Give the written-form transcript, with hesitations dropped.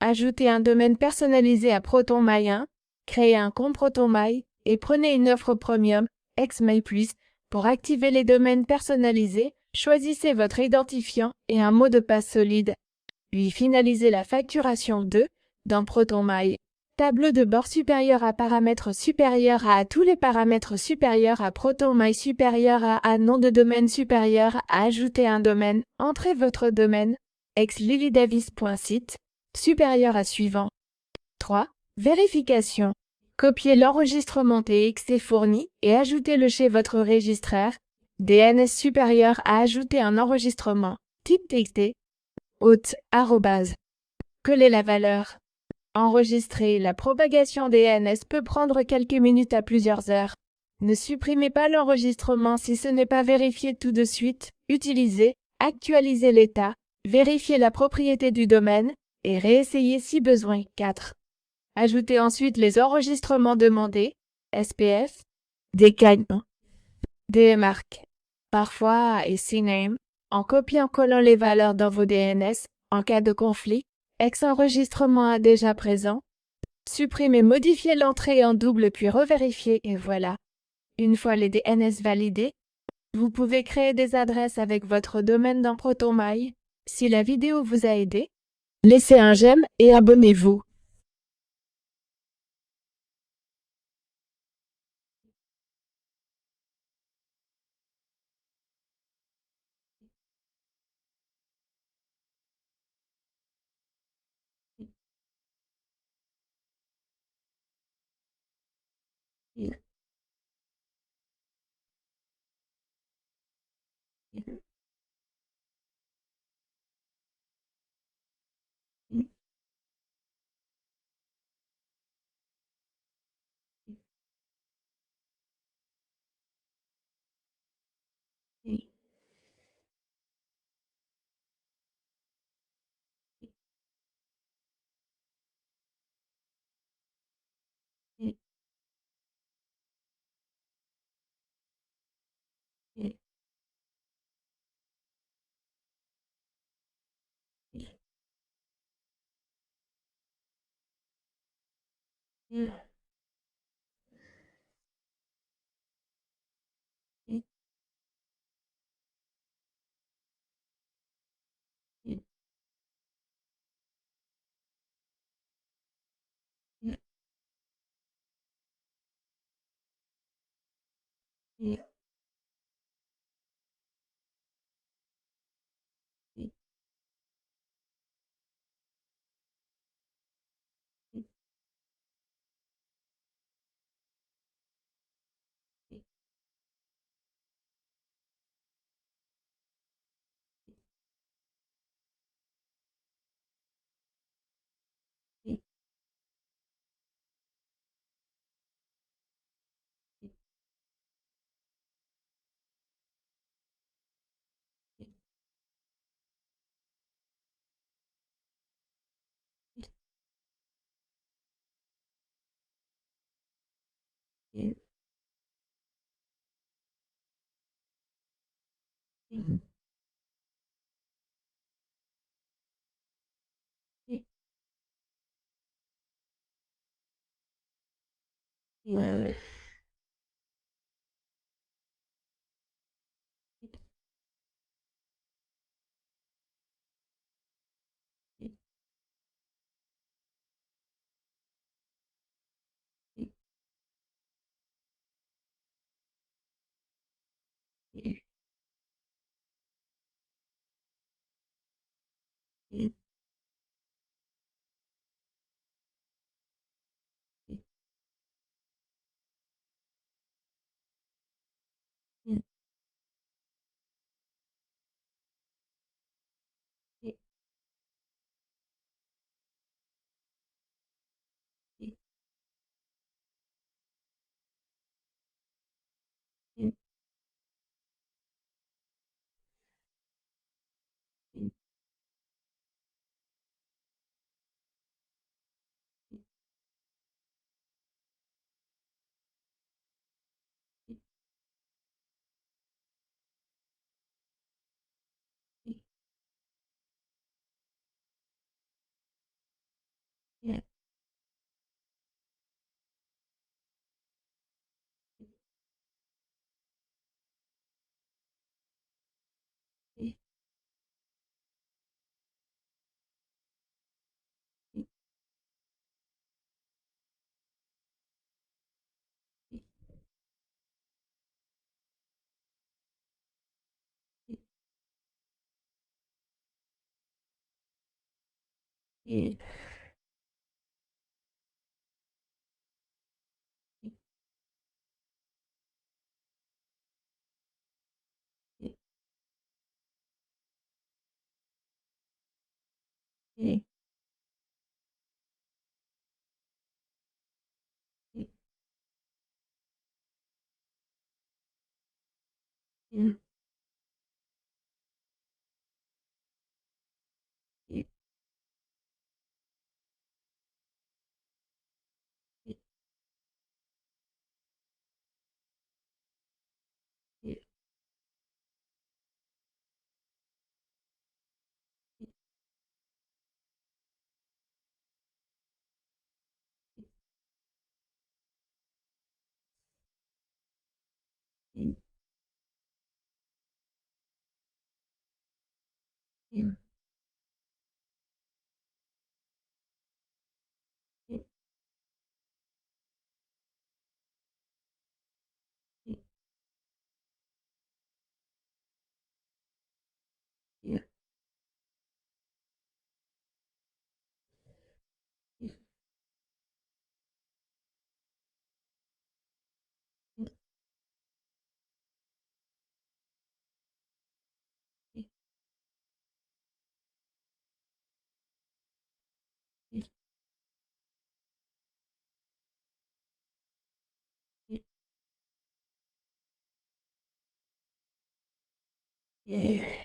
Ajoutez un domaine personnalisé à ProtonMail 1, créez un compte ProtonMail et prenez une offre premium, XMail+, pour activer les domaines personnalisés. Choisissez votre identifiant et un mot de passe solide. Puis finalisez la facturation dans ProtonMail. Tableau de bord supérieur à paramètres supérieurs à tous les paramètres supérieurs à ProtonMail supérieur à nom de domaine supérieur à ajouter un domaine. Entrez votre domaine, ex-lilydavis.site, supérieur à suivant. 3. Vérification. Copiez l'enregistrement TXT fourni et ajoutez-le chez votre registraire. DNS supérieur à ajouter un enregistrement. Type TXT. Hôte, arrobase. Collez la valeur. Enregistrer la propagation DNS peut prendre quelques minutes à plusieurs heures. Ne supprimez pas l'enregistrement si ce n'est pas vérifié tout de suite. Utilisez, actualisez l'état, vérifiez la propriété du domaine et réessayez si besoin. 4. Ajoutez ensuite les enregistrements demandés, SPF, DKIM, DMARC, parfois et CNAME, en copiant-collant les valeurs dans vos DNS. En cas de conflit, ex-enregistrement déjà présent. Supprimez, modifiez l'entrée en double puis revérifiez et voilà. Une fois les DNS validés, vous pouvez créer des adresses avec votre domaine dans ProtonMail. Si la vidéo vous a aidé, laissez un j'aime et abonnez-vous. Yeah. Yeah.